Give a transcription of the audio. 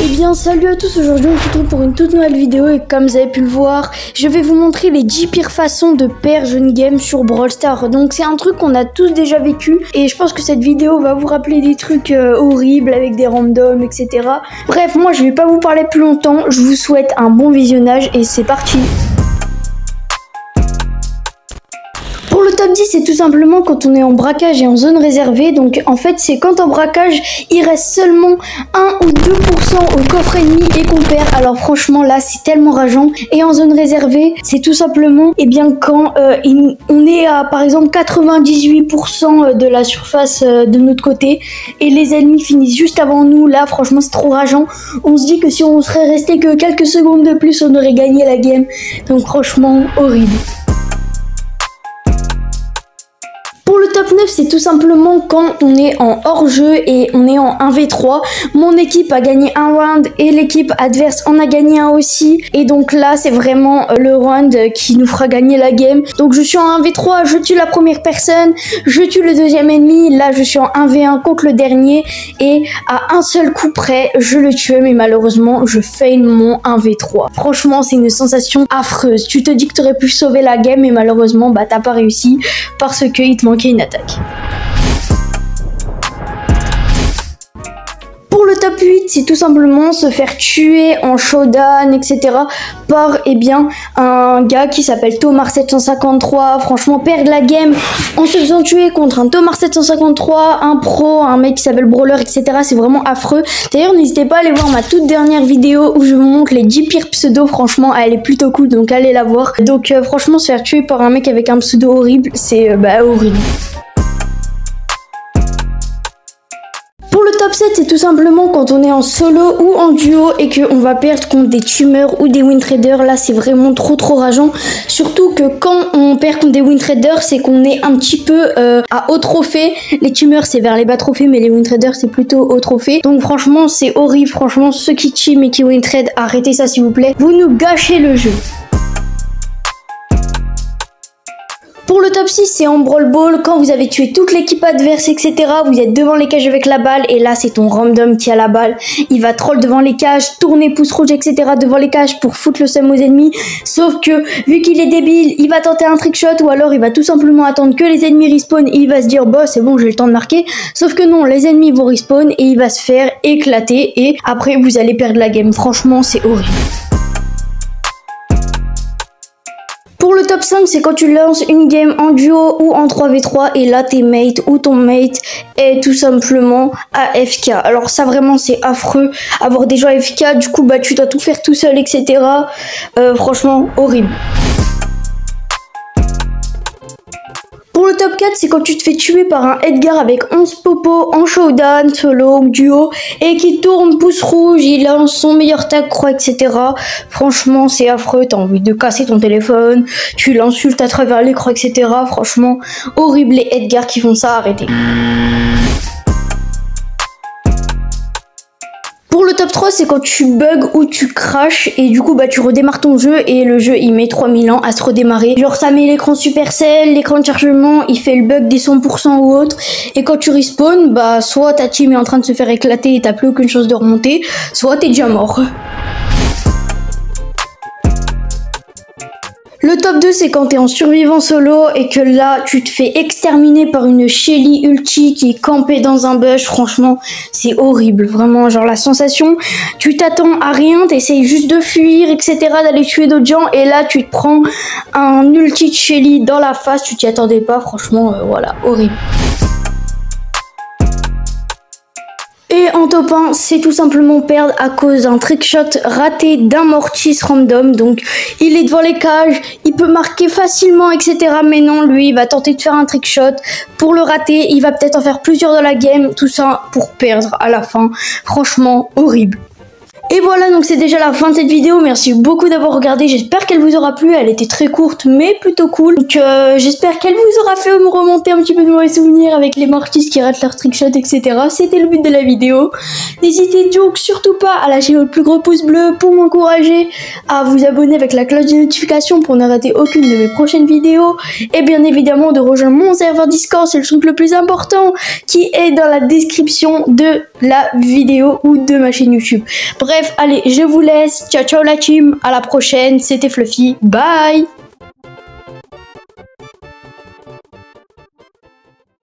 Eh bien salut à tous, aujourd'hui on se retrouve pour une toute nouvelle vidéo et comme vous avez pu le voir, je vais vous montrer les 10 pires façons de perdre une game sur Brawl Stars. Donc c'est un truc qu'on a tous déjà vécu et je pense que cette vidéo va vous rappeler des trucs horribles avec des randoms, etc. Bref, moi je vais pas vous parler plus longtemps, je vous souhaite un bon visionnage et c'est parti. Pour le top 10, c'est tout simplement quand on est en braquage et en zone réservée. Donc en fait, c'est quand en braquage, il reste seulement 1 ou 2% au coffre ennemi et qu'on perd. Alors franchement, là, c'est tellement rageant. Et en zone réservée, c'est tout simplement quand on est à, par exemple, 98% de la surface de notre côté et les ennemis finissent juste avant nous. Là, franchement, c'est trop rageant. On se dit que si on serait resté que quelques secondes de plus, on aurait gagné la game. Donc franchement, horrible. Pour le top 9, c'est tout simplement quand on est en hors-jeu et on est en 1v3. Mon équipe a gagné un round et l'équipe adverse en a gagné un aussi. Et donc là, c'est vraiment le round qui nous fera gagner la game. Donc je suis en 1v3, je tue la première personne, je tue le deuxième ennemi. Là, je suis en 1v1 contre le dernier et à un seul coup près, je le tue. Mais malheureusement, je fail mon 1v3. Franchement, c'est une sensation affreuse. Tu te dis que tu aurais pu sauver la game et malheureusement, bah t'as pas réussi parce que il te manquait une attaque. Pour le top 8, c'est tout simplement se faire tuer en showdown, etc. par un gars qui s'appelle Tomar753. Franchement, perdre la game en se faisant tuer contre un Tomar753, un pro, un mec qui s'appelle Brawler, etc. C'est vraiment affreux. D'ailleurs, n'hésitez pas à aller voir ma toute dernière vidéo où je vous montre les 10 pires pseudos. Franchement, elle est plutôt cool, donc allez la voir. Donc franchement, se faire tuer par un mec avec un pseudo horrible, c'est horrible. Pour le top 7, c'est tout simplement quand on est en solo ou en duo et qu'on va perdre contre des tumeurs ou des win traders. Là, c'est vraiment trop rageant. Surtout que quand on perd contre des win traders, c'est qu'on est un petit peu à haut trophée. Les tumeurs, c'est vers les bas trophées, mais les win traders, c'est plutôt haut trophée. Donc franchement, c'est horrible. Franchement, ceux qui team et qui win trade, arrêtez ça s'il vous plaît. Vous nous gâchez le jeu. Pour le top 6, c'est en Brawl Ball, quand vous avez tué toute l'équipe adverse, etc. Vous êtes devant les cages avec la balle, et là c'est ton random qui a la balle. Il va troll devant les cages, tourner pouce rouge, etc. devant les cages pour foutre le seum aux ennemis. Sauf que, vu qu'il est débile, il va tenter un trickshot, ou alors il va tout simplement attendre que les ennemis respawn, et il va se dire, bah c'est bon, j'ai le temps de marquer. Sauf que non, les ennemis vont respawn, et il va se faire éclater, et après vous allez perdre la game. Franchement, c'est horrible. Pour le top 5, c'est quand tu lances une game en duo ou en 3v3 et là tes mates ou ton mate est tout simplement AFK. Alors ça vraiment c'est affreux, avoir des gens AFK, du coup bah tu dois tout faire tout seul, etc. Franchement horrible. Pour le top 4, c'est quand tu te fais tuer par un Edgar avec 11 popos en showdown, solo ou duo, et qui tourne pouce rouge, il lance son meilleur tag, croix, etc. Franchement, c'est affreux, t'as envie de casser ton téléphone, tu l'insultes à travers l'écran, etc. Franchement, horrible les Edgar qui font ça, arrêtez. Pour le top 3, c'est quand tu bugs ou tu crashes et du coup bah tu redémarres ton jeu et le jeu il met 3000 ans à se redémarrer. Genre ça met l'écran Supercell, l'écran de chargement, il fait le bug des 100% ou autre. Et quand tu respawns, bah soit ta team est en train de se faire éclater et t'as plus aucune chance de remonter, soit t'es déjà mort. Le top 2, c'est quand t'es en survivant solo et que là, tu te fais exterminer par une Shelly ulti qui est campée dans un bush. Franchement, c'est horrible. Vraiment, genre la sensation, tu t'attends à rien, t'essayes juste de fuir, etc., d'aller tuer d'autres gens. Et là, tu te prends un ulti de Shelly dans la face, tu t'y attendais pas. Franchement, voilà, horrible. Et en top 1, c'est tout simplement perdre à cause d'un trickshot raté d'un Mortis random. Donc il est devant les cages, il peut marquer facilement, etc. Mais non, lui, il va tenter de faire un trickshot pour le rater. Il va peut-être en faire plusieurs dans la game, tout ça pour perdre à la fin. Franchement, horrible. Et voilà, donc c'est déjà la fin de cette vidéo. Merci beaucoup d'avoir regardé. J'espère qu'elle vous aura plu. Elle était très courte, mais plutôt cool. Donc j'espère qu'elle vous aura fait me remonter un petit peu de mauvais souvenirs avec les Mortis qui ratent leur trickshot, etc. C'était le but de la vidéo. N'hésitez donc surtout pas à lâcher votre plus gros pouce bleu pour m'encourager, à vous abonner avec la cloche de notification pour ne rater aucune de mes prochaines vidéos. Et bien évidemment de rejoindre mon serveur Discord, c'est le truc le plus important qui est dans la description de la vidéo ou de ma chaîne YouTube. Bref, allez, je vous laisse. Ciao ciao la team, à la prochaine. C'était Fluffy, bye.